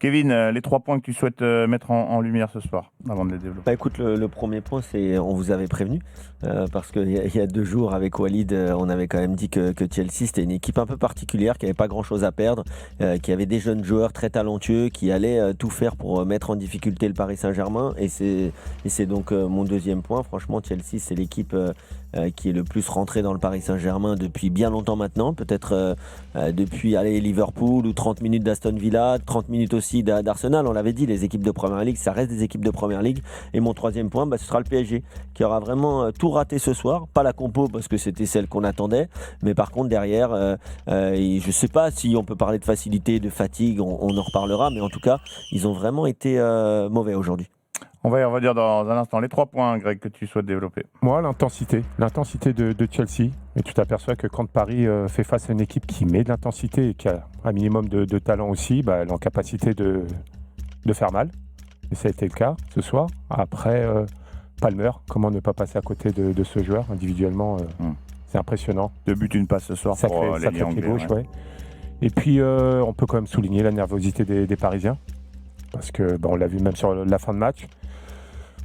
Kevin, les 3 points que tu souhaites mettre en lumière ce soir, avant de les développer. Bah écoute, le premier point, c'est on vous avait prévenu, parce qu'il y a 2 jours avec Walid, on avait quand même dit que Chelsea, c'était une équipe un peu particulière, qui n'avait pas grand-chose à perdre, qui avait des jeunes joueurs très talentueux, qui allaient tout faire pour mettre en difficulté le Paris Saint-Germain. Et c'est donc mon deuxième point. Franchement, Chelsea, c'est l'équipe qui est le plus rentrée dans le Paris Saint-Germain depuis bien longtemps maintenant, peut-être depuis Liverpool ou 30 minutes d'Aston Villa, 30 minutes aussi d'Arsenal. On l'avait dit, les équipes de Première Ligue, ça reste des équipes de Première Ligue. Et mon troisième point, ce sera le PSG, qui aura vraiment tout raté ce soir. Pas la compo, parce que c'était celle qu'on attendait, mais par contre derrière, je ne sais pas si on peut parler de facilité, de fatigue, on en reparlera, mais en tout cas, ils ont vraiment été mauvais aujourd'hui. On va y revenir dans un instant. Les 3 points, Greg, que tu souhaites développer. Moi, l'intensité de Chelsea. Et tu t'aperçois que quand Paris fait face à une équipe qui met de l'intensité et qui a un minimum de talent aussi, elle est en capacité de faire mal. Et ça a été le cas ce soir. Après, Palmer, comment ne pas passer à côté de ce joueur individuellement, c'est impressionnant. 2 buts, 1 passe ce soir sacré, pour les sacré pied gauche, ouais. Et puis, on peut quand même souligner la nervosité des Parisiens. Parce que, on l'a vu même sur la fin de match.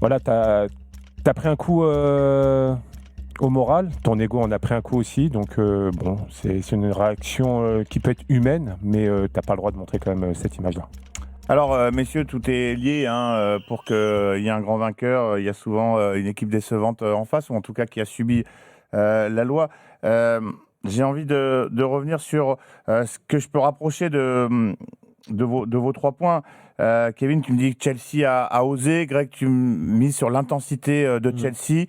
Voilà, t'as pris un coup au moral, ton ego en a pris un coup aussi, donc c'est une réaction qui peut être humaine, mais t'as pas le droit de montrer quand même cette image-là. Alors, messieurs, tout est lié pour qu'il y ait un grand vainqueur. Il y a souvent une équipe décevante en face, ou en tout cas qui a subi la loi. J'ai envie de revenir sur ce que je peux rapprocher de vos 3 points. Kevin, tu me dis que Chelsea a osé. Greg, tu mises sur l'intensité de Chelsea.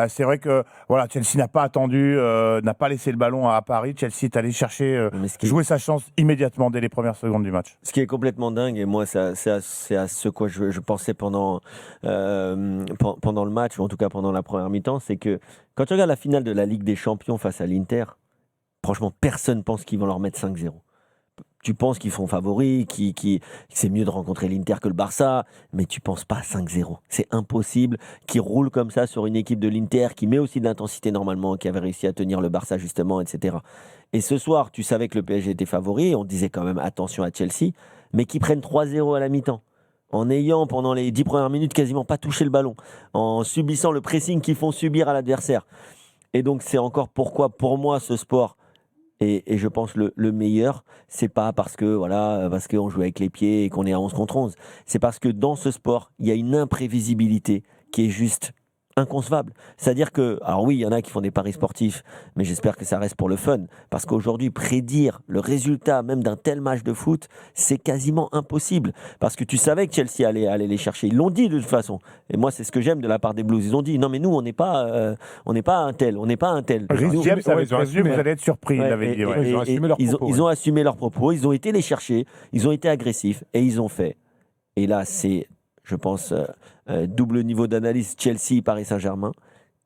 C'est vrai que Chelsea n'a pas attendu, n'a pas laissé le ballon à Paris. Chelsea est allé chercher, jouer sa chance immédiatement dès les premières secondes du match. Ce qui est complètement dingue, et moi, c'est à ce quoi je pensais pendant le match, ou en tout cas pendant la première mi-temps, c'est que quand tu regardes la finale de la Ligue des Champions face à l'Inter, franchement, personne ne pense qu'ils vont leur mettre 5-0. Tu penses qu'ils sont favoris, que c'est mieux de rencontrer l'Inter que le Barça, mais tu penses pas à 5-0. C'est impossible qu'ils roulent comme ça sur une équipe de l'Inter qui met aussi de l'intensité normalement, qui avait réussi à tenir le Barça justement, etc. Et ce soir, tu savais que le PSG était favori, on disait quand même attention à Chelsea, mais qui prennent 3-0 à la mi-temps, en ayant pendant les 10 premières minutes quasiment pas touché le ballon, en subissant le pressing qu'ils font subir à l'adversaire. Et donc c'est encore pourquoi, pour moi, ce sport... Et je pense le meilleur, c'est pas parce qu'on joue avec les pieds et qu'on est à 11 contre 11. C'est parce que dans ce sport, il y a une imprévisibilité qui est juste inconcevable. C'est-à-dire que, alors oui, il y en a qui font des paris sportifs, mais j'espère que ça reste pour le fun. Parce qu'aujourd'hui, prédire le résultat même d'un tel match de foot, c'est quasiment impossible. Parce que tu savais que Chelsea allait les chercher. Ils l'ont dit de toute façon. Et moi, c'est ce que j'ime de la part des Blues. Ils ont dit, non mais nous, on n'est pas un tel. On n'est pas un tel. James avait prévenu, vous allez être surpris, il l'avait dit. Ils ont assumé leurs propos. Ils ont été les chercher. Ils ont été agressifs. Et ils ont fait. Et là, c'est... je pense, double niveau d'analyse, Chelsea, Paris Saint-Germain,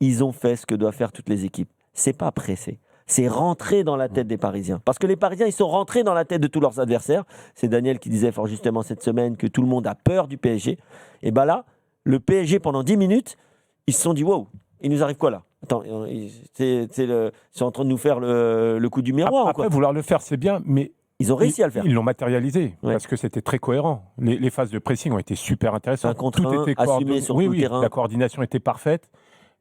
ils ont fait ce que doivent faire toutes les équipes. C'est pas pressé. C'est rentrer dans la tête des Parisiens. Parce que les Parisiens, ils sont rentrés dans la tête de tous leurs adversaires. C'est Daniel qui disait fort justement cette semaine que tout le monde a peur du PSG. Et là, le PSG, pendant 10 minutes, ils se sont dit, wow, il nous arrive quoi là ? Attends, c'est en train de nous faire le coup du miroir. Après, quoi. Vouloir le faire, c'est bien, mais... Ils ont réussi à le faire. Ils l'ont matérialisé parce que c'était très cohérent. Les phases de pressing ont été super intéressantes. Tout était assumé sur tout le terrain. La coordination était parfaite.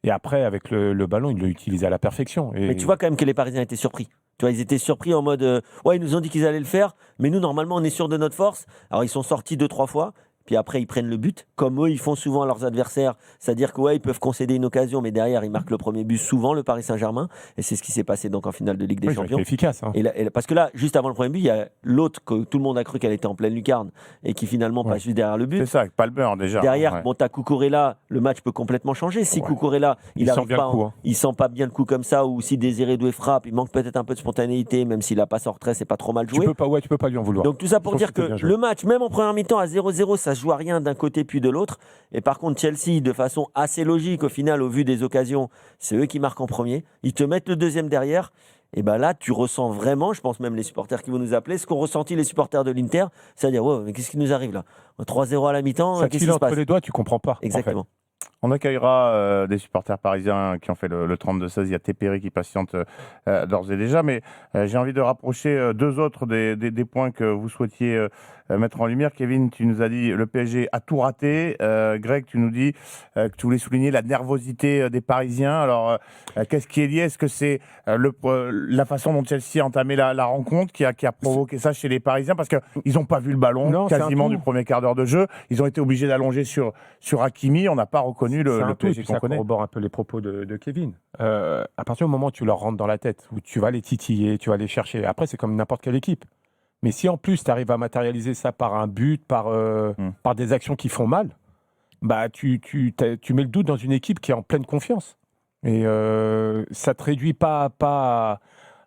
Et après, avec le ballon, ils l'ont utilisé à la perfection. Mais tu vois quand même que les Parisiens étaient surpris. Tu vois, ils étaient surpris en mode ils nous ont dit qu'ils allaient le faire, mais nous, normalement, on est sûr de notre force. Alors, ils sont sortis 2-3 fois. Puis après, ils prennent le but, comme eux, ils font souvent à leurs adversaires. C'est-à-dire que ils peuvent concéder une occasion, mais derrière, ils marquent le premier but, souvent le Paris Saint-Germain. Et c'est ce qui s'est passé donc en finale de Ligue des Champions. C'est efficace. Hein. Parce que là, juste avant le premier but, il y a l'autre que tout le monde a cru qu'elle était en pleine lucarne et qui finalement passe juste derrière le but. C'est ça, avec Palmer déjà. Derrière, t'as Cucurella, le match peut complètement changer. Si Cucurella, il sent pas bien le coup comme ça, ou si Désiré Doué frappe, il manque peut-être un peu de spontanéité, même s'il a pas son retrait, c'est pas trop mal joué. Tu peux pas lui en vouloir. Donc tout ça pour dire que le match, même en première mi-temps à 0-0, ça se joue à rien d'un côté puis de l'autre. Et par contre, Chelsea, de façon assez logique, au final, au vu des occasions, c'est eux qui marquent en premier. Ils te mettent le deuxième derrière. Et là, tu ressens vraiment, je pense même les supporters qui vont nous appeler, ce qu'ont ressenti les supporters de l'Inter, c'est-à-dire, mais qu'est-ce qui nous arrive là ? 3-0 à la mi-temps, ça qu'est-ce qui se passe ? entre les doigts, tu comprends pas. Exactement. En fait. On accueillera des supporters parisiens qui ont fait le 32-16. Il y a Tépéry qui patiente d'ores et déjà. Mais j'ai envie de rapprocher deux autres des points que vous souhaitiez mettre en lumière. Kevin, tu nous as dit le PSG a tout raté. Greg, tu nous dis que tu voulais souligner la nervosité des Parisiens. Alors, qu'est-ce qui est lié? Est-ce que c'est la façon dont Chelsea a entamé la rencontre qui a provoqué ça chez les Parisiens? Parce qu'ils n'ont pas vu le ballon Non, c'est quasiment un tout. du premier quart d'heure de jeu. Ils ont été obligés d'allonger sur Hakimi. On n'a pas reconnu C'est le un tout, et PSG puis qu'on ça connaît. corrobore un peu les propos de Kevin. À partir du moment où tu leur rentres dans la tête, où tu vas les titiller, tu vas les chercher, après c'est comme n'importe quelle équipe. Mais si en plus tu arrives à matérialiser ça par un but, par des actions qui font mal, bah tu mets le doute dans une équipe qui est en pleine confiance. Et ça te réduit pas à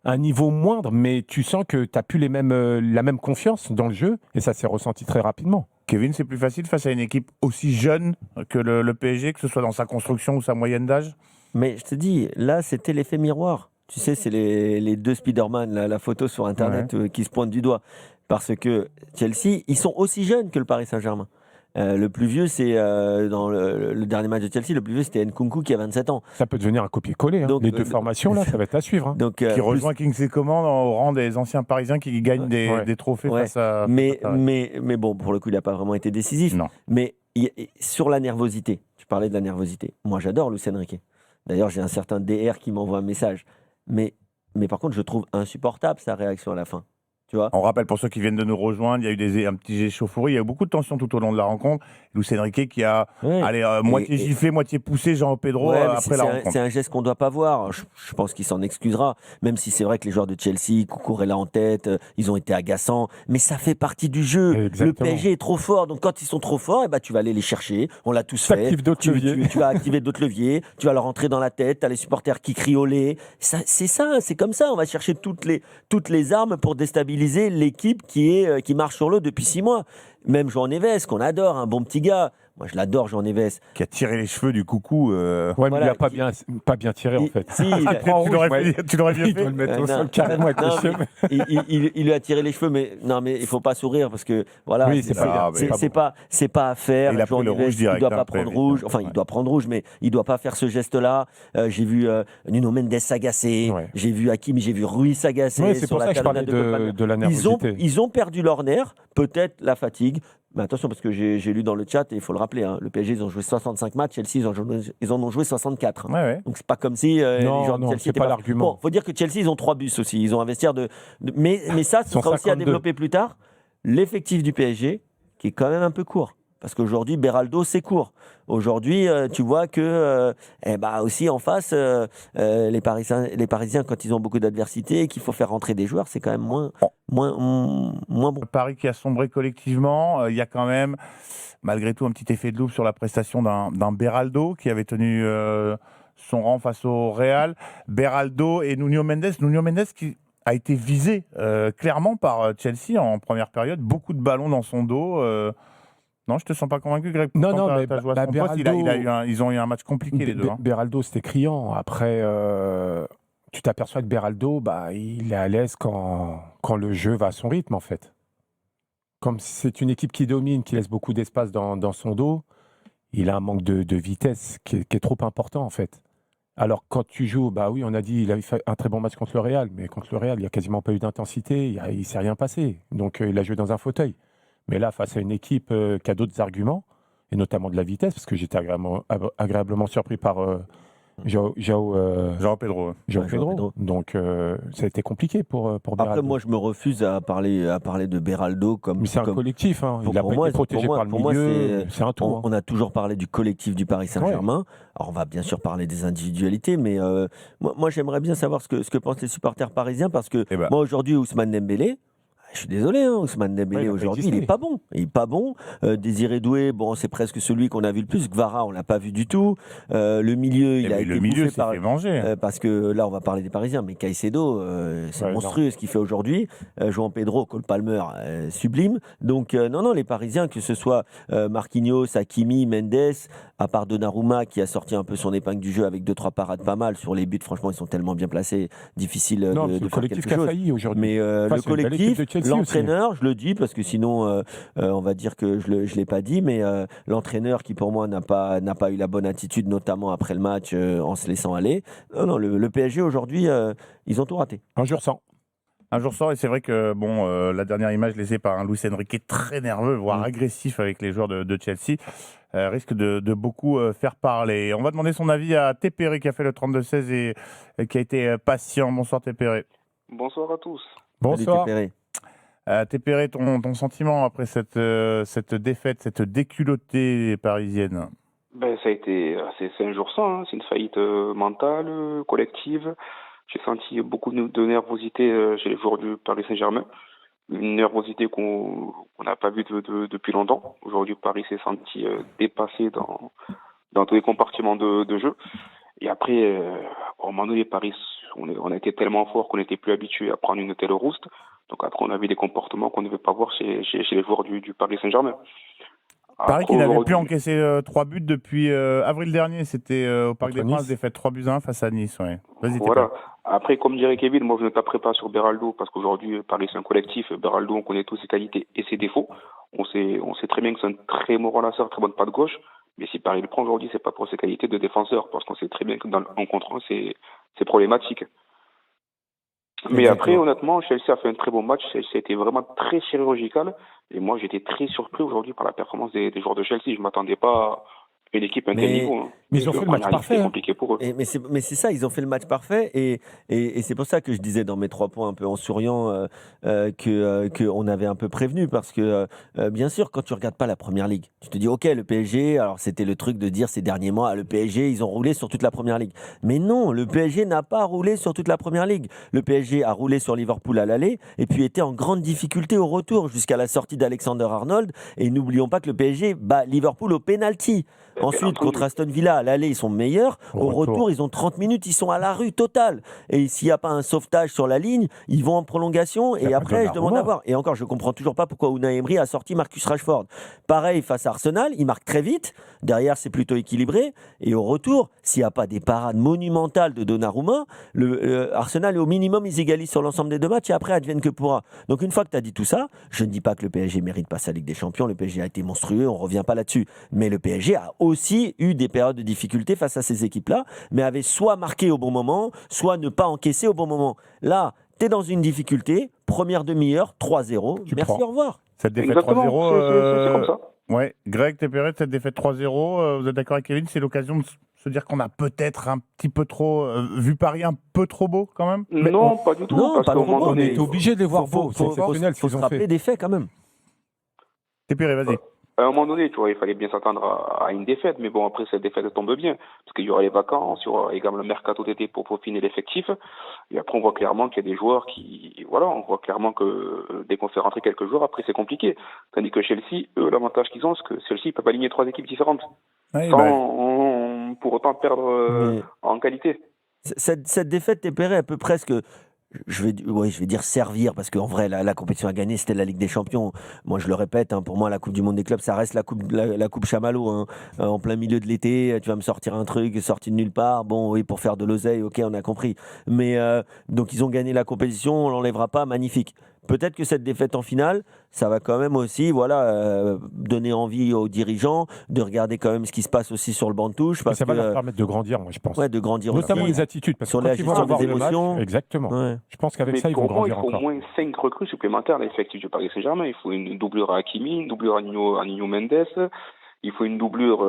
un niveau moindre, mais tu sens que tu n'as plus la même confiance dans le jeu, et ça s'est ressenti très rapidement. Kevin, c'est plus facile face à une équipe aussi jeune que le PSG, que ce soit dans sa construction ou sa moyenne d'âge? Mais je te dis, là, c'était l'effet miroir. Tu sais, c'est les deux Spider-Man, la photo sur Internet qui se pointent du doigt. Parce que Chelsea, ils sont aussi jeunes que le Paris Saint-Germain. Le plus vieux, c'est dans le dernier match de Chelsea, le plus vieux, c'était Nkunku qui a 27 ans. Ça peut devenir un copier-coller. Donc, Les deux formations, là, ça va être à suivre. Donc, Qui rejoint Kingsley Coman au rang des anciens Parisiens qui gagnent des trophées Ouais. face à... mais bon, pour le coup, il n'a pas vraiment été décisif. Non. Mais sur la nervosité, tu parlais de la nervosité. Moi, j'adore Luis Enrique. D'ailleurs, j'ai un certain DR qui m'envoie un message. Mais par contre, je trouve insupportable sa réaction à la fin. Tu vois? On rappelle pour ceux qui viennent de nous rejoindre, il y a eu un petit échauffourée, il y a eu beaucoup de tensions tout au long de la rencontre. Luis Enrique qui a moitié giflé, moitié poussé Jean Pedro après la rencontre. C'est un geste qu'on ne doit pas voir. Je pense qu'il s'en excusera, même si c'est vrai que les joueurs de Chelsea couraient là en tête, ils ont été agaçants, mais ça fait partie du jeu. Exactement. Le PSG est trop fort, donc quand ils sont trop forts, tu vas aller les chercher. On l'a tous fait. T'actives d'autres leviers. Tu vas activer d'autres leviers, tu vas leur rentrer dans la tête, tu as les supporters qui crient olé. C'est comme ça, on va chercher toutes les armes pour déstabiliser l'équipe qui marche sur l'eau depuis 6 mois. Même João Neves, qu'on adore, un bon petit gars. Moi, je l'adore, João Neves. Qui a tiré les cheveux du coucou. Ouais, mais il n'a pas bien tiré, en fait. Si, Tu l'aurais bien Il doit fait. le mettre au non. sol carrément avec les Non, cheveux. il lui a tiré les cheveux, mais il faut pas sourire parce que voilà, Oui, c'est pas à faire. Il a pris João le Neves, rouge direct, il doit pas après, prendre rouge. vite. Enfin, il doit prendre rouge, mais il doit pas faire ce geste-là. J'ai vu Nuno Mendes s'agacer. Ouais. J'ai vu Hakimi, j'ai vu Ruiz s'agacer. Ouais, c'est sur pour la ça que je parlais talonnade Cole Palmer. de la nervosité. Ils ont perdu leur nerf, peut-être la fatigue. Mais attention, parce que j'ai lu dans le chat, et il faut le rappeler, le PSG, ils ont joué 65 matchs, Chelsea, ils en ont joué 64. Ouais. Donc c'est pas comme si les joueurs de non, Chelsea c'est étaient pas l'argument. Bon, faut dire que Chelsea, ils ont 3 bus aussi. Ils ont investi mais ça, ce sera aussi à 152. développer plus tard. L'effectif du PSG, qui est quand même un peu court. Parce qu'aujourd'hui, Beraldo, c'est court. Aujourd'hui, tu vois que aussi en face, les Parisiens, quand ils ont beaucoup d'adversité et qu'il faut faire rentrer des joueurs, c'est quand même moins bon. Paris qui a sombré collectivement, il y a quand même, malgré tout, un petit effet de loupe sur la prestation d'un Beraldo qui avait tenu son rang face au Real. Beraldo et Nuno Mendes. Nuno Mendes qui a été visé clairement par Chelsea en première période. Beaucoup de ballons dans son dos. Non, je te sens pas convaincu, Greg. Non, mais t'as joué à son poste, ils ont eu un match compliqué, les deux. Beraldo, c'était criant. Après, tu t'aperçois que Beraldo, il est à l'aise quand le jeu va à son rythme, en fait. Comme c'est une équipe qui domine, qui laisse beaucoup d'espace dans son dos, il a un manque de vitesse qui est trop important, en fait. Alors, quand tu joues, oui, on a dit il avait fait un très bon match contre le Real, mais contre le Real, il n'y a quasiment pas eu d'intensité, il ne s'est rien passé. Donc, il a joué dans un fauteuil. Mais là, face à une équipe qui a d'autres arguments, et notamment de la vitesse, parce que j'étais agréablement surpris par João Pedro. Donc, ça a été compliqué pour Beraldo. Après, moi, je me refuse à parler de Beraldo comme... Mais c'est un collectif, il n'a pas été protégé par le milieu, c'est un tout. On a toujours parlé du collectif du Paris Saint-Germain. Ouais. Alors, on va bien sûr parler des individualités, mais moi, j'aimerais bien savoir ce que pensent les supporters parisiens, parce que moi, aujourd'hui, Ousmane Dembélé, je suis désolé, Ousmane Dembélé, aujourd'hui, il n'est pas bon. Il n'est pas bon. Désiré Doué, c'est presque celui qu'on a vu le plus. Gvara, on ne l'a pas vu du tout. Le milieu, il a été bouffé par... fait manger. parce que là, on va parler des Parisiens, mais Caicedo, c'est monstrueux ce qu'il fait aujourd'hui. João Pedro, Cole Palmer, sublime. Donc, non, les Parisiens, que ce soit Marquinhos, Hakimi, Mendes, à part Donnarumma, qui a sorti un peu son épingle du jeu avec 2-3 parades pas mal sur les buts, franchement, ils sont tellement bien placés, difficile de faire quelque chose. Le collectif qui a failli aujourd'hui. Mais le collectif... Chelsea aussi. L'entraîneur, je le dis parce que sinon, on va dire que je ne l'ai pas dit, mais l'entraîneur qui pour moi n'a pas eu la bonne attitude, notamment après le match en se laissant aller. Non, le PSG aujourd'hui, ils ont tout raté. Un jour sans. Un jour sort, et c'est vrai que la dernière image laissée par un Luis Enrique très nerveux, voire agressif avec les joueurs de Chelsea, risque de beaucoup faire parler. On va demander son avis à Tépéré qui a fait le 32-16 et qui a été patient. Bonsoir Tépéré. Bonsoir à tous. Bonsoir. Salut, Tépéré. Tépéré, ton sentiment après cette défaite, cette déculottée parisienne? C'est un jour sans, hein. C'est une faillite mentale, collective. J'ai senti beaucoup de nervosité chez les joueurs du Paris Saint-Germain. Une nervosité qu'on n'a pas vue depuis longtemps. Aujourd'hui, Paris s'est senti dépassé dans tous les compartiments de jeu. Et après, au moment donné, Paris, on a été tellement fort qu'on n'était plus habitué à prendre une telle rouste. Donc après, on a vu des comportements qu'on ne devait pas voir chez les joueurs du Paris Saint-Germain. Paris qui n'avait plus encaissé 3 buts depuis avril dernier. C'était au Parc des Princes, défaite 3-1 face à Nice. Ouais. Vas-y, voilà. Après, comme dirait Kevin, moi je ne taperai pas sur Beraldo parce qu'aujourd'hui, Paris c'est un collectif. Beraldo, on connaît tous ses qualités et ses défauts. On sait très bien que c'est un très bon relanceur, très bonne patte gauche. Mais si Paris le prend aujourd'hui, c'est pas pour ses qualités de défenseur, parce qu'on sait très bien qu'en contre 1, c'est problématique. Mais après, honnêtement, Chelsea a fait un très bon match. Chelsea a été vraiment très chirurgical. Et moi, j'étais très surpris aujourd'hui par la performance des joueurs de Chelsea. Je ne m'attendais pas à une équipe à un tel niveau. Hein. Mais ils ont fait le match parfait. C'était compliqué pour eux. Mais c'est ça, ils ont fait le match parfait. Et c'est pour ça que je disais dans mes 3 points, un peu en souriant, qu'on avait un peu prévenu. Parce que, bien sûr, quand tu ne regardes pas la Première Ligue, tu te dis, OK, le PSG, alors c'était le truc de dire ces derniers mois, le PSG, ils ont roulé sur toute la Première Ligue. Mais non, le PSG n'a pas roulé sur toute la Première Ligue. Le PSG a roulé sur Liverpool à l'aller et puis était en grande difficulté au retour jusqu'à la sortie d'Alexander-Arnold. Et n'oublions pas que le PSG bat Liverpool au pénalty. Ensuite, contre Aston Villa, à l'aller, ils sont meilleurs. Au retour, ils ont 30 minutes, ils sont à la rue totale. Et s'il n'y a pas un sauvetage sur la ligne, ils vont en prolongation. Et après, je demande à voir. Et encore, je ne comprends toujours pas pourquoi Unai Emery a sorti Marcus Rashford. Pareil, face à Arsenal, il marque très vite. Derrière, c'est plutôt équilibré. Et au retour, s'il n'y a pas des parades monumentales de Donnarumma, Arsenal, au minimum, ils égalisent sur l'ensemble des 2 matchs. Et après, advienne que pourra. Donc, une fois que tu as dit tout ça, je ne dis pas que le PSG mérite pas sa Ligue des Champions. Le PSG a été monstrueux, on ne revient pas là-dessus. Mais le PSG a aussi eu des périodes de difficulté face à ces équipes-là, mais avait soit marqué au bon moment, soit ne pas encaisser au bon moment. Là, tu es dans une difficulté, première demi-heure, 3-0, merci, au revoir. Cette défaite 3-0, c'est comme ça. Ouais, Greg Tépéré, cette défaite 3-0, vous êtes d'accord avec Kevin, c'est l'occasion de se dire qu'on a peut-être un petit peu trop vu Paris un peu trop beau quand même? Non, pas du tout. Non, parce pas qu'au trop moment beau, donné, On était obligé de les voir beaux. C'est exceptionnel ce faut qu'ils se ont rappeler fait. des faits quand même. Tépéré, vas-y. À un moment donné, tu vois, il fallait bien s'attendre à une défaite, mais bon, après, cette défaite tombe bien, parce qu'il y aura les vacances, il y aura également le mercato d'été pour peaufiner l'effectif, et après, on voit clairement qu'il y a des joueurs on voit clairement que dès qu'on fait rentrer quelques joueurs, après, c'est compliqué. Tandis que Chelsea, eux, l'avantage qu'ils ont, c'est que Chelsea peuvent aligner 3 équipes différentes, sans pour autant perdre en qualité. Cette défaite, Tépéré, elle peut presque... Je vais dire servir, parce qu'en vrai, la compétition à gagner, c'était la Ligue des Champions. Moi, je le répète, pour moi, la Coupe du Monde des clubs, ça reste la coupe Chamallow. En plein milieu de l'été, tu vas me sortir un truc sorti de nulle part. Bon, oui, pour faire de l'oseille, ok, on a compris. Mais donc, ils ont gagné la compétition, on l'enlèvera pas, magnifique. Peut-être que cette défaite en finale, ça va quand même aussi donner envie aux dirigeants de regarder quand même ce qui se passe aussi sur le banc de touche. Parce Ça va que, leur permettre de grandir, moi, je pense. Ouais, de grandir Notamment aussi. les attitudes, parce que Sur quand la ils vont gestion avoir des le match, émotions. exactement. Ouais. Je pense qu'avec Mais ça, ils vont pour moi, il grandir faut au encore. moins 5 recrues supplémentaires à l'effectif du Paris Saint-Germain. Il faut une doublure à Hakimi, une doublure à Nuno Mendes. Il faut une doublure,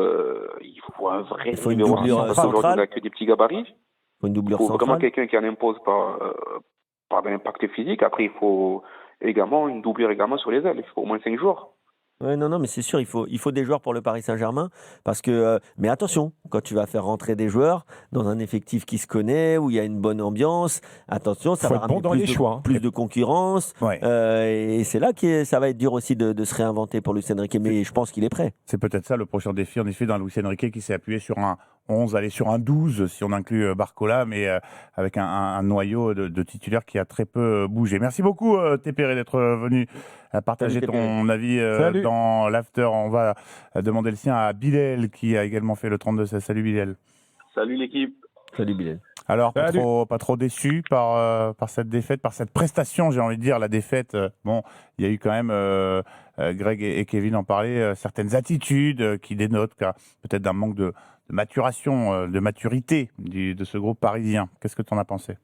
il faut un vrai Il faut une numéro doublure 6, parce qu'aujourd'hui, centrale. on n'a que des petits gabarits. Une doublure Il faut vraiment centrale. quelqu'un qui en impose par l'impact physique. Après, il faut également une doublure également sur les ailes. Il faut au moins 5 joueurs. Ouais, non, mais c'est sûr, il faut des joueurs pour le Paris Saint-Germain, parce que, mais attention, quand tu vas faire rentrer des joueurs dans un effectif qui se connaît, où il y a une bonne ambiance, attention, ça Faut va être bon ramener dans les choix. plus de concurrence, Ouais. et c'est là que ça va être dur aussi de se réinventer pour Luis Enrique, mais je pense qu'il est prêt. C'est peut-être ça le prochain défi, en effet, d'un Luis Enrique qui s'est appuyé sur un 11, aller sur un 12, si on inclut Barcola, mais avec un noyau de titulaires qui a très peu bougé. Merci beaucoup, Tépéré, d'être venu partager Salut, Tépéré. ton avis Salut. dans l'after. On va demander le sien à Bilal, qui a également fait le 32-16. Salut Bilal. Salut l'équipe. Salut Bilal. Alors, Salut. pas trop déçu par cette défaite, par cette prestation, j'ai envie de dire. La défaite, bon, il y a eu quand même, Greg et Kevin en parlaient, certaines attitudes qui dénotent peut-être d'un manque de maturation, de maturité de ce groupe parisien. Qu'est-ce que tu en as pensé?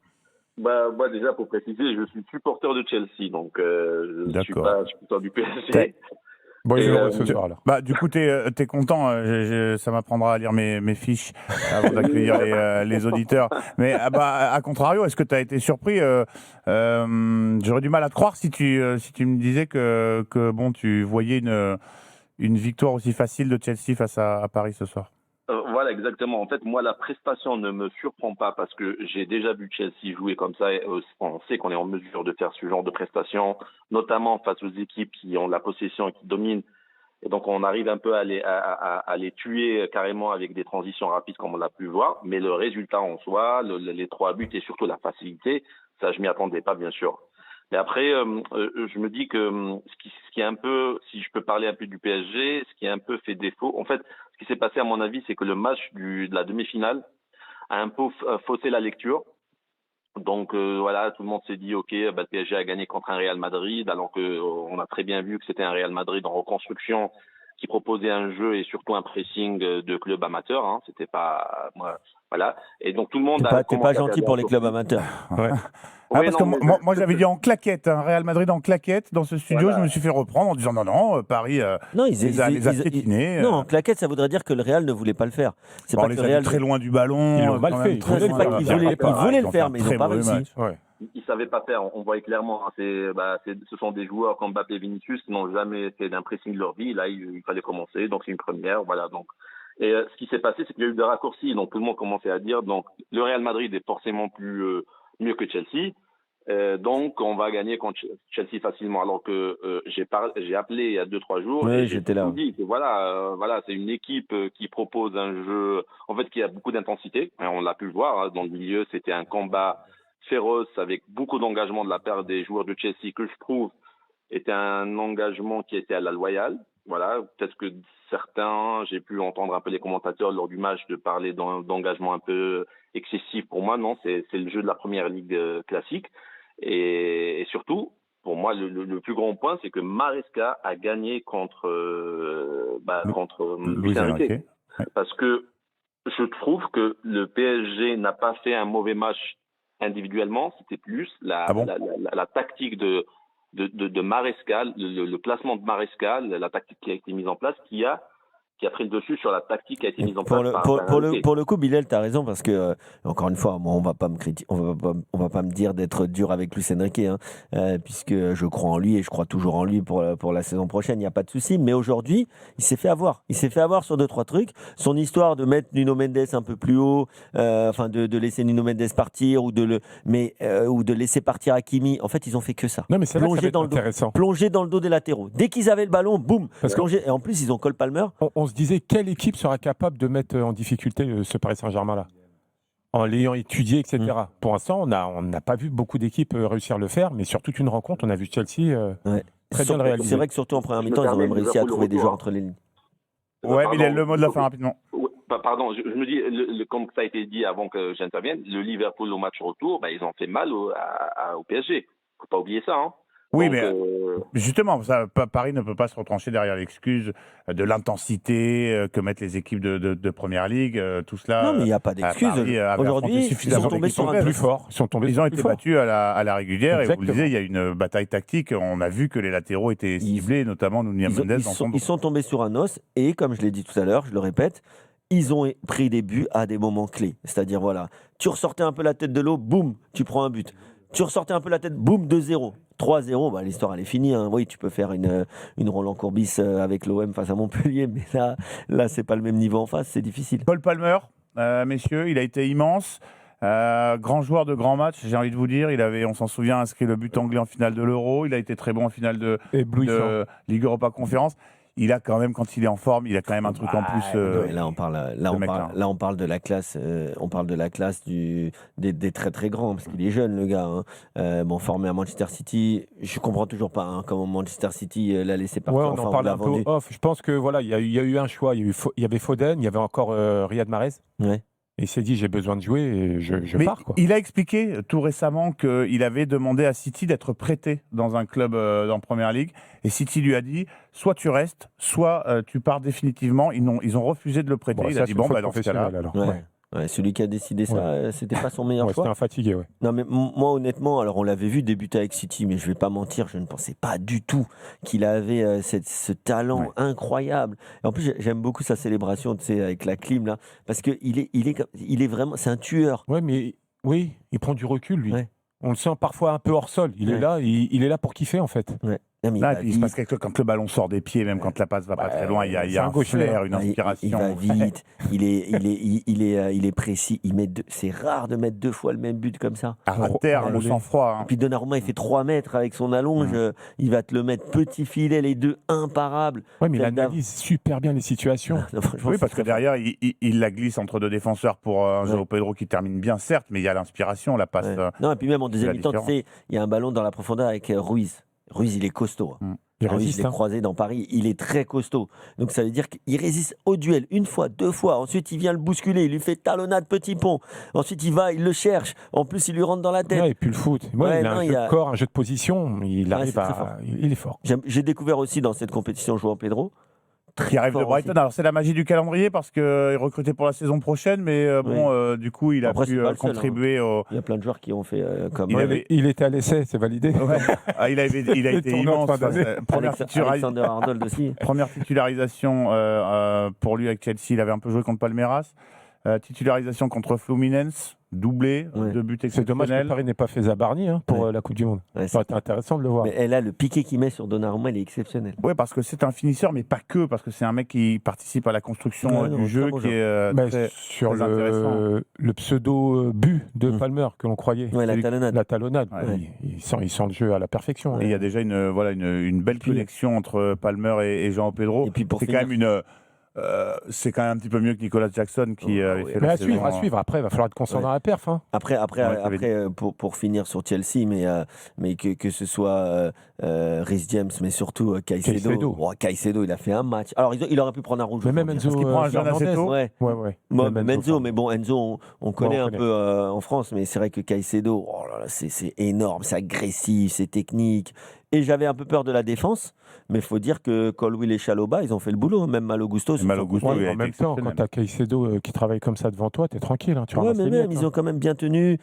Moi, déjà, pour préciser, je suis supporter de Chelsea, donc je ne suis D'accord. pas supporter du PSG. Bon, Et, je vais ce soir alors. Bah, du coup, t'es content. Ça m'apprendra à lire mes fiches avant d'accueillir les auditeurs. Mais à contrario, est-ce que tu as été surpris? J'aurais du mal à te croire si tu me disais que bon, tu voyais une victoire aussi facile de Chelsea face à Paris ce soir. Voilà, exactement. En fait, moi, la prestation ne me surprend pas parce que j'ai déjà vu Chelsea jouer comme ça. Et on sait qu'on est en mesure de faire ce genre de prestation, notamment face aux équipes qui ont la possession et qui dominent. Et donc, on arrive un peu à les tuer carrément avec des transitions rapides comme on l'a pu voir. Mais le résultat en soi, les 3 buts et surtout la facilité, ça, je m'y attendais pas, bien sûr. Mais après, je me dis que ce qui est un peu, si je peux parler un peu du PSG, ce qui est un peu fait défaut, en fait, ce qui s'est passé à mon avis, c'est que le match de la demi-finale a un peu faussé la lecture. Donc voilà, tout le monde s'est dit ok, le PSG a gagné contre un Real Madrid, alors que on a très bien vu que c'était un Real Madrid en reconstruction qui proposait un jeu et surtout un pressing de club amateur. Hein. C'était pas voilà. Et donc tout le monde T'es pas gentil pour les clubs amateurs. Ouais. Parce que moi j'avais dit en claquette, Real Madrid en claquette dans ce studio. Voilà. Je me suis fait reprendre en disant non, Paris Non, les a piétinés. Non, en claquette, ça voudrait dire que le Real ne voulait pas le faire. C'est Bon, pas on que les le a Real mis très loin du ballon. Ils l'ont mal quand fait, même ils très c'est loin pas du qu'ils ballon. voulaient le Ils ont faire, fait mais un ils n'ont très pas mauvais réussi. match. Ouais. Ils savaient pas faire. On voyait clairement. Hein, ce sont des joueurs comme Mbappé et Vinicius qui n'ont jamais fait d'un pressing de leur vie. Là, il fallait commencer. Donc c'est une première. Voilà. Donc et ce qui s'est passé, c'est qu'il y a eu des raccourcis. Donc tout le monde commençait à dire donc le Real Madrid est forcément mieux que Chelsea. Donc on va gagner contre Chelsea facilement. Alors que j'ai appelé il y a 2-3 jours Oui, et j'ai j'étais là. dit que voilà, c'est une équipe qui propose un jeu en fait qui a beaucoup d'intensité. On l'a pu le voir hein, dans le milieu. C'était un combat féroce avec beaucoup d'engagement de la part des joueurs de Chelsea que je trouve était un engagement qui était à la loyale. Voilà, peut-être que certains, j'ai pu entendre un peu les commentateurs lors du match de parler d'engagement un peu excessif. Pour moi, non, c'est le jeu de la première ligue classique. Et surtout, pour moi, le plus grand point, c'est que Maresca a gagné contre Luis Enrique. Ouais. Parce que je trouve que le PSG n'a pas fait un mauvais match individuellement, c'était plus la tactique de Maresca, le placement de Maresca, la tactique qui a été mise en place, qui a pris le dessus sur la tactique qui a été mise en place. Pour le coup, Bilal, tu as raison, parce que, encore une fois, moi, on va pas me dire d'être dur avec Luis Enrique, hein, puisque je crois en lui et je crois toujours en lui pour la saison prochaine, il n'y a pas de souci. Mais aujourd'hui, il s'est fait avoir. Il s'est fait avoir sur 2-3 trucs. Son histoire de mettre Nuno Mendes un peu plus haut, de laisser Nuno Mendes partir, ou de laisser partir Hakimi. En fait, ils ont fait que ça. Non, mais c'est là que ça va être intéressant. Plonger dans le dos des latéraux. Dès qu'ils avaient le ballon, boum, plonger. Et en plus, ils ont Cole Palmer. On se disait quelle équipe sera capable de mettre en difficulté ce Paris Saint-Germain-là, en l'ayant étudié, etc. Pour l'instant, on n'a pas vu beaucoup d'équipes réussir à le faire, mais sur toute une rencontre, on a vu Chelsea très bien le réaliser. C'est vrai que surtout en première mi-temps, ils ont même réussi à trouver des joueurs entre les lignes. Ouais, mais il a le mot de la fin rapidement. Pardon, je me dis, comme ça a été dit avant que j'intervienne, le Liverpool au match retour, ils ont fait mal au PSG. Faut pas oublier ça, hein. Oui, donc, mais justement, Paris ne peut pas se retrancher derrière l'excuse de l'intensité que mettent les équipes de Première Ligue, tout cela. Non, mais il n'y a pas d'excuse. Aujourd'hui, ils sont tombés sur un plus fort. Ils ont été battus à la régulière. Exactement. Et vous le disiez, il y a une bataille tactique. On a vu que les latéraux étaient ciblés, notamment Nuno Mendes dans son dos. Ils sont tombés sur un os et, comme je l'ai dit tout à l'heure, je le répète, ils ont pris des buts à des moments clés. C'est-à-dire, voilà, tu ressortais un peu la tête de l'eau, boum, tu prends un but. Tu ressortais un peu la tête, boum, 2-0. 3-0, l'histoire elle est finie. Hein. Oui, tu peux faire une Roland Courbis avec l'OM face à Montpellier, mais là c'est pas le même niveau en face, c'est difficile. Cole Palmer, messieurs, il a été immense. Grand joueur de grand match, j'ai envie de vous dire. Il avait, on s'en souvient, inscrit le but anglais en finale de l'Euro. Il a été très bon en finale de Ligue Europa Conférence. Il a quand même, quand il est en forme, il a quand même un truc en plus. Là, on parle de la classe. On parle de la classe des très très grands, parce qu'il est jeune, le gars. Hein. Formé à Manchester City, je comprends toujours pas comment Manchester City l'a laissé partir. Ouais, on en parle un peu off. Je pense que voilà, il y a eu un choix. Il y avait Foden, il y avait encore Riyad Mahrez. Ouais. Et il s'est dit, j'ai besoin de jouer et je Mais pars, quoi. il a expliqué tout récemment qu'il avait demandé à City d'être prêté dans un club en Première Ligue. Et City lui a dit, soit tu restes, soit tu pars définitivement. Ils ont refusé de le prêter. Bon, Il ça, a dit, c'est une bon, faute dans ce cas-là. professionnelle, alors. Ouais. Ouais. Ouais, celui qui a décidé ça, c'était pas son meilleur Ouais, choix. c'était un fatigué, ouais. Non, mais moi, honnêtement, alors on l'avait vu débuter avec City, mais je vais pas mentir, je ne pensais pas du tout qu'il avait ce talent Ouais. incroyable. Et en plus, j'aime beaucoup sa célébration, tu sais, avec la clim, là, parce qu'il est vraiment, c'est un tueur. Ouais, mais oui, il prend du recul, lui. Ouais. On le sent parfois un peu hors sol. Il est Ouais. là, il est là pour kiffer, en fait. Ouais. Non, mais Là, il et va puis il se passe vite. quelque chose quand le ballon sort des pieds, même quand la passe va pas très loin. Il y a c'est un un gaucher, flair, hein. une Ah, inspiration. il va vite, il est précis. C'est rare de mettre 2 fois le même but comme ça. À terre, Ouais. le sang-froid. Et Hein. puis Donnarumma, il fait 3 mètres avec son allonge. Il va te le mettre petit filet, les deux imparables. Ouais, mais il Celle d'av- analyse super bien les situations. Non, franchement, Oui, c'est parce que très fort. derrière, il la glisse entre deux défenseurs pour un João Pedro qui termine bien, certes, mais il y a l'inspiration, la passe. Ouais. Non, et puis même en deuxième la mi-temps, tu différence. sais, il y a un ballon dans la profondeur avec Ruiz. Ruiz, il est costaud. Hein. Il Ruiz, résiste, je l'ai hein. croisé dans Paris, il est très costaud. Donc ça veut dire qu'il résiste au duel une fois, 2 fois. Ensuite, il vient le bousculer, il lui fait talonnade petit pont. Ensuite, il va, il le cherche. En plus, il lui rentre dans la tête. Ouais, et puis le foot. Ouais, Ouais, il a non, un il jeu y a- de corps, un jeu de position. Il arrive c'est très fort. il est fort. J'ai découvert aussi dans cette compétition João Pedro. Qui arrive de fort Brighton. aussi. Alors, c'est la magie du calendrier parce qu'il est recruté pour la saison prochaine, mais du coup, il a Après, pu c'est pas le seul, contribuer au. Il y a plein de joueurs qui ont fait comme Il était à l'essai, c'est validé. Ouais. Ah, il a été tournoi immense. de fin d'année. Alexander Arnold aussi. Première titularisation pour lui avec Chelsea. Il avait un peu joué contre Palmeiras. Titularisation contre Fluminense, doublé, Ouais. 2 buts C'est dommage que exceptionnels. Paris n'ait pas fait Zabarni pour la Coupe du Monde. Ouais, Ça aurait été intéressant de le voir. mais là, le piqué qu'il met sur Donnarumma, il est exceptionnel. Oui, parce que c'est un finisseur, mais pas que, parce que c'est un mec qui participe à la construction Ouais, non, du très jeu, bon qui joueur. est Mais très, sur très intéressant. le pseudo but de Mm. Palmer que l'on croyait. Ouais, la Celui- talonnade. La talonnade. Ouais. Il sent le jeu à la perfection. hein. Et il y a déjà une belle Puis- connexion entre Palmer et João Pedro. Et puis pour C'est quand finir, même c'est quand même un petit peu mieux que Nicolas Jackson qui avait fait Mais la à saison. suivre. Après, il va falloir être constant Ouais. dans la perf. Hein. Après pour finir sur Chelsea, mais que ce soit Reece James, mais surtout Caicedo. Caicedo, il a fait un match. Alors, il aurait pu prendre un rouge. Mais même aujourd'hui. Enzo Parce qu'il prend un jeune assez Fernandez. tôt. Ouais. Ouais. Moi, Même Enzo, mais bon, Enzo, on connaît on un connaît. peu en France, mais c'est vrai que Caicedo, oh là là, c'est énorme, c'est agressif, c'est technique. Et j'avais un peu peur de la défense, mais il faut dire que Colwill et Chalobah, ils ont fait le boulot, même Malo Gusto. Malo Gusto, il a En été même temps, exceptionnel. quand tu as Caicedo qui travaille comme ça devant toi, tu es tranquille. Hein, tu Ouais, ramasses mais les même, miettes, ils ont quand même bien tenu.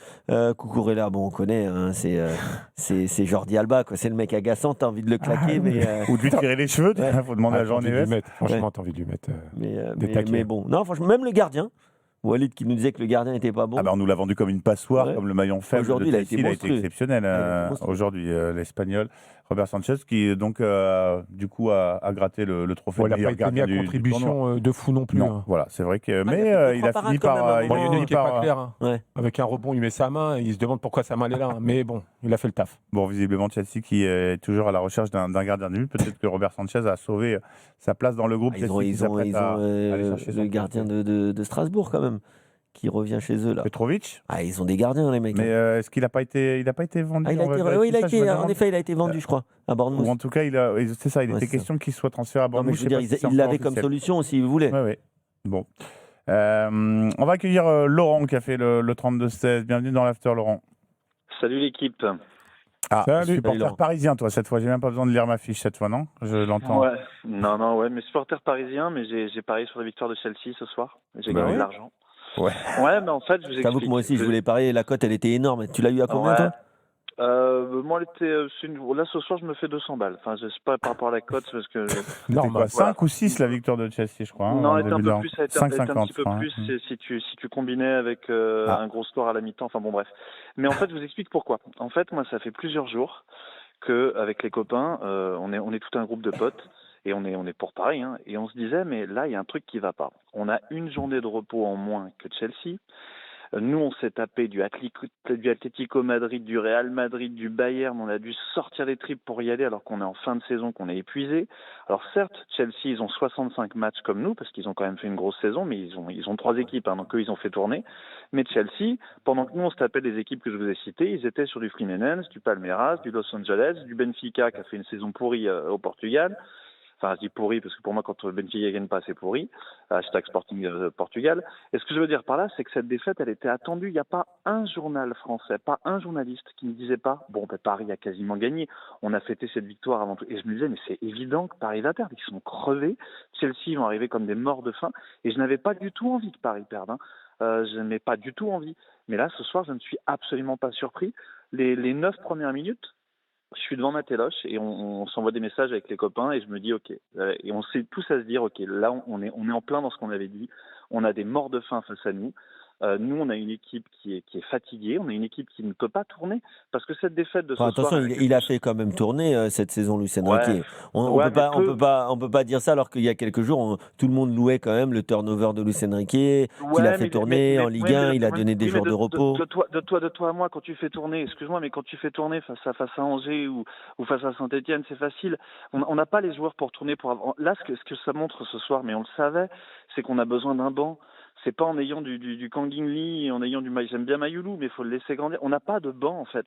Cucurella, bon, on connaît, hein, c'est Jordi Alba, quoi. C'est le mec agaçant, t'as envie de le claquer, Ou de lui tirer les cheveux, il faut demander Ah, à Jean t'as envie de Neves. lui mettre. Franchement, t'as envie de lui mettre. Des taquets. mais bon. Non, franchement, même le gardien, Walid qui nous disait que le gardien n'était pas bon. Ah ben, on nous l'a vendu comme une passoire, Ouais. comme le maillon faible. Aujourd'hui, de il a Chelsea. été monstrueux. exceptionnel. Il a été monstrueux. Aujourd'hui, l'Espagnol Robert Sanchez, qui donc du coup a gratté le trophée Bon, il de n'a meilleur pas été mis gardien à du tournoi. contribution de fou non plus. Non, hein. voilà, c'est vrai que. il a Mais fait il deux a trois fini parades quand par. même, Bon, il y en a fini une qui n'est pas par, claire. Hein. Ouais. Avec un rebond, il met sa main, il se demande pourquoi sa main est là. Hein. Mais bon, il a fait le taf. Bon, visiblement, Chelsea qui est toujours à la recherche d'un gardien de but. Peut-être que Robert Sanchez a sauvé sa place dans le groupe. Ils ont, Chelsea qui s'apprête à aller chercher son le gardien de Strasbourg quand même, qui revient chez eux là. Petrovic. Ah, ils ont des gardiens les mecs. Mais est-ce qu'il n'a pas été vendu? Ah, il a On va été, vérifier oui, il a ça, je été, me en demande. effet, il a été vendu, je crois, à Ou Bournemouth. en tout cas, c'est ça, il Ouais, était c'est ça. question qu'il soit transféré à Non, mais Bournemouth. je veux dire, sais pas si c'est il l'avait encore comme officiel. solution si vous voulez. Oui, oui. Bon. On va accueillir Laurent qui a fait le 32-16. Bienvenue dans l'After, Laurent. Salut l'équipe. Ah, Salut. supporter Laurent. parisien, toi, cette fois. J'ai même pas besoin de lire ma fiche cette fois, non? Je l'entends. Ouais. Non, mais supporter parisien, mais j'ai parié sur la victoire de Chelsea ce soir. J'ai Bah gagné oui. de l'argent. Ouais. Ouais, mais en fait, je vous J'avoue explique. que moi aussi, je voulais parier, la cote, elle était énorme. Tu l'as eu à combien, Ouais. toi? Moi, là, ce soir, je me fais 200 balles. Enfin, je sais pas par rapport à la cote, parce que. C'est Normal. quoi, 5 ou 6 la victoire de Chelsea, je crois. Non, en elle était un début peu de- plus, elle était un 5,50, petit peu je crois, plus hein. si tu combinais avec un gros score à la mi-temps. Enfin bon, bref. Mais en fait, je vous explique pourquoi. En fait, moi, ça fait plusieurs jours que, avec les copains, on est tout un groupe de potes et on est pour Paris, hein, et on se disait, mais là, il y a un truc qui va pas. On a une journée de repos en moins que Chelsea. Nous, on s'est tapé du Atlético Madrid, du Real Madrid, du Bayern. On a dû sortir les tripes pour y aller alors qu'on est en fin de saison, qu'on est épuisé. Alors certes, Chelsea, ils ont 65 matchs comme nous parce qu'ils ont quand même fait une grosse saison, mais ils ont 3 équipes, hein, donc eux, ils ont fait tourner. Mais Chelsea, pendant que nous, on se tapait les équipes que je vous ai citées, ils étaient sur du Fluminense, du Palmeiras, du Los Angeles, du Benfica qui a fait une saison pourrie au Portugal. Enfin, je dis pourri parce que pour moi, quand Benfica gagne pas, c'est pourri. Hashtag Sporting Portugal. Et ce que je veux dire par là, c'est que cette défaite, elle était attendue. Il n'y a pas un journal français, pas un journaliste qui ne disait pas bon, ben, Paris a quasiment gagné. On a fêté cette victoire avant tout. Et je me disais, mais c'est évident que Paris va perdre. Ils sont crevés. Chelsea vont arriver comme des morts de faim. Et je n'avais pas du tout envie que Paris perde. Je n'avais pas du tout envie. Mais là, ce soir, je ne suis absolument pas surpris. Les 9 premières minutes, je suis devant ma téloche et on s'envoie des messages avec les copains et je me dis ok, et on s'est tous à se dire ok, là on est en plein dans ce qu'on avait dit, on a des morts de faim face à nous. Nous, on a une équipe qui est fatiguée, on a une équipe qui ne peut pas tourner parce que cette défaite de ce Attention, soir. il a fait quand même tourner cette saison, Luis Enrique. Ouais. On peut pas dire ça alors qu'il y a quelques jours, tout le monde louait quand même le turnover de Luis Enrique, qu'il a fait tourner en Ligue 1, il a donné des jours de repos. De toi à moi, quand tu fais tourner, excuse-moi, mais quand tu fais tourner face à Angers ou face à Saint-Etienne, c'est facile. On n'a pas les joueurs pour tourner. Là, ce que ça montre ce soir, mais on le savait, c'est qu'on a besoin d'un banc. C'est pas en ayant du Kangin Lee, en ayant j'aime bien Mayoulou, mais il faut le laisser grandir. On n'a pas de banc, en fait.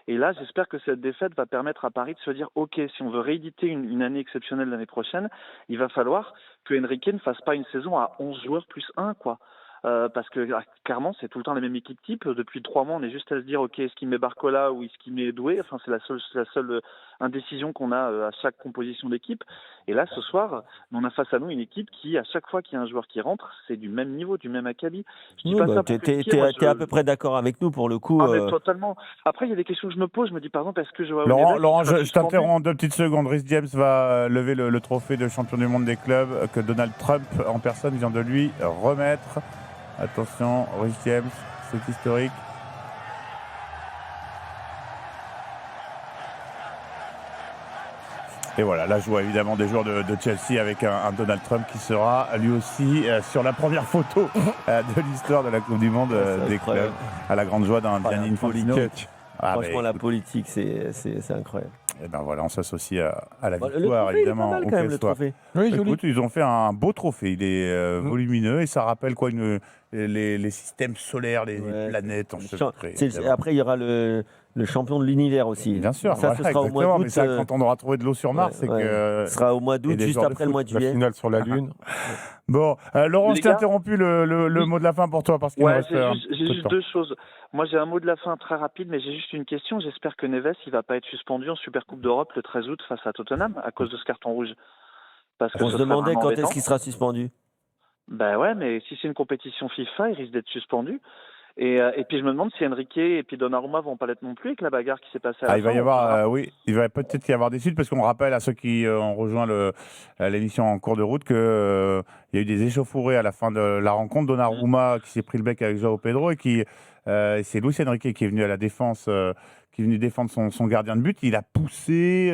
Et là, j'espère que cette défaite va permettre à Paris de se dire, OK, si on veut rééditer une année exceptionnelle l'année prochaine, il va falloir que Enrique ne fasse pas une saison à 11 joueurs plus 1, quoi. Parce que clairement, c'est tout le temps la même équipe type. Depuis 3 mois, on est juste à se dire, OK, est-ce qu'il met Barcola ou est-ce qu'il met Doué ? Enfin, c'est la seule indécision qu'on a à chaque composition d'équipe. Et là, ce soir, on a face à nous une équipe qui, à chaque fois qu'il y a un joueur qui rentre, c'est du même niveau, du même acabit. Tu es à peu près d'accord avec nous pour le coup. Ah, mais totalement. Après, il y a des questions que je me pose. Je me dis, par exemple, est-ce que Laurent, je t'interromps 2 petites secondes. Rhys James va lever le trophée de champion du monde des clubs que Donald Trump en personne vient de lui remettre. Attention, Rhys James, c'est historique. Et voilà, là je vois évidemment des joueurs de Chelsea avec un Donald Trump qui sera lui aussi sur la première photo de l'histoire de la Coupe du Monde des clubs, à la grande joie d'un Gianni Infantino. Franchement, la politique, c'est incroyable. Et ben voilà, on s'associe à la victoire, évidemment. Il est pas mal quand même, le trophée. Oui, Écoute, ils ont fait un beau trophée. Il est volumineux et ça rappelle quoi les systèmes solaires, les planètes enchevêtrées. Après, il y aura le champion de l'univers aussi. Bien sûr, ça, voilà, ce sera au mois d'août. Mais ça, quand on aura trouvé de l'eau sur Mars, c'est que. Ce sera au mois d'août, juste après le mois de juillet. La finale sur la Lune. Bon, Laurent, je t'ai interrompu le mot de la fin pour toi parce qu'il me reste j'ai juste 2 choses. Moi, j'ai un mot de la fin très rapide, mais j'ai juste une question. J'espère que Neves, il va pas être suspendu en Supercoupe d'Europe le 13 août face à Tottenham à cause de ce carton rouge. Parce que on se demandait quand est-ce qu'il sera suspendu. Ben ouais, mais si c'est une compétition FIFA, il risque d'être suspendu. Et puis je me demande si Enrique et puis Donnarumma vont pas l'être non plus avec la bagarre qui s'est passée à la fin. Il va y avoir, il va peut-être y avoir des suites parce qu'on rappelle à ceux qui ont rejoint l'émission en cours de route qu'il y a eu des échauffourées à la fin de la rencontre. Donnarumma qui s'est pris le bec avec João Pedro et c'est Luis Enrique qui est venu à la défense, qui est venu défendre son gardien de but. Il a poussé,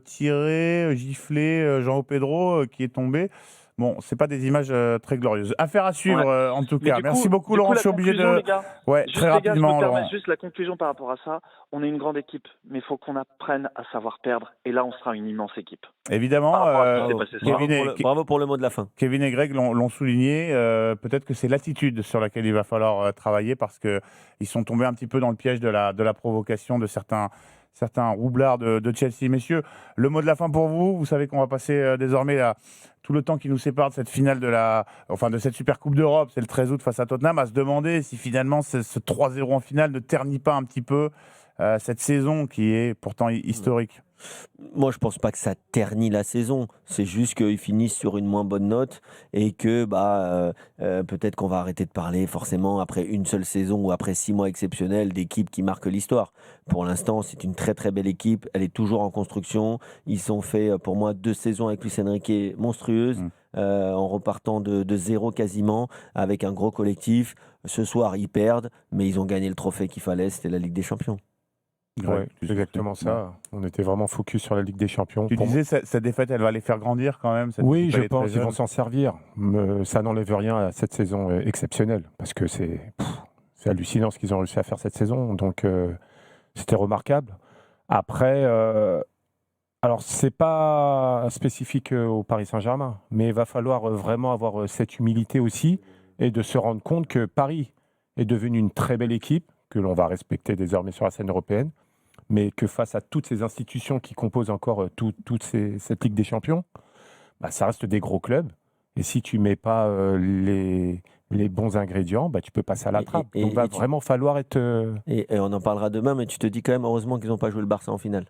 tiré, giflé João Pedro qui est tombé. Bon, c'est pas des images très glorieuses. Affaire à suivre, en tout cas. Merci beaucoup, Laurent. Je suis obligé de. Très rapidement, Laurent. Juste la conclusion par rapport à ça. On est une grande équipe, mais il faut qu'on apprenne à savoir perdre. Et là, on sera une immense équipe. Évidemment. Bravo pour le mot de la fin. Kevin et Greg l'ont souligné. Peut-être que c'est l'attitude sur laquelle il va falloir travailler parce qu'ils sont tombés un petit peu dans le piège de la provocation de certains roublards de Chelsea. Messieurs, le mot de la fin pour vous. Vous savez qu'on va passer désormais tout le temps qui nous sépare de cette finale de cette Super Coupe d'Europe, c'est le 13 août face à Tottenham, à se demander si finalement ce 3-0 en finale ne ternit pas un petit peu cette saison qui est pourtant historique. Moi, je pense pas que ça ternit la saison. C'est juste qu'ils finissent sur une moins bonne note et que peut-être qu'on va arrêter de parler forcément après une seule saison ou après 6 mois exceptionnels d'équipe qui marque l'histoire. Pour l'instant, c'est une très très belle équipe. Elle est toujours en construction. Ils ont fait pour moi 2 saisons avec Luis Enrique monstrueuses. En repartant de zéro quasiment, avec un gros collectif. Ce soir, ils perdent, mais ils ont gagné le trophée qu'il fallait, c'était la Ligue des Champions. Ouais, c'est exactement ça. On était vraiment focus sur la Ligue des Champions. Tu disais cette défaite, elle va les faire grandir quand même. Oui, je pense qu'ils vont s'en servir. Ça n'enlève rien à cette saison exceptionnelle, parce que c'est hallucinant ce qu'ils ont réussi à faire cette saison. Donc, c'était remarquable. Après, alors, c'est pas spécifique au Paris Saint-Germain, mais il va falloir vraiment avoir cette humilité aussi et de se rendre compte que Paris est devenu une très belle équipe, que l'on va respecter désormais sur la scène européenne, mais que face à toutes ces institutions qui composent encore toute cette Ligue des Champions, bah, ça reste des gros clubs. Et si tu mets pas les bons ingrédients, bah, tu peux passer à la trappe. Donc, il va vraiment falloir être. Et on en parlera demain, mais tu te dis quand même, heureusement qu'ils n'ont pas joué le Barça en finale.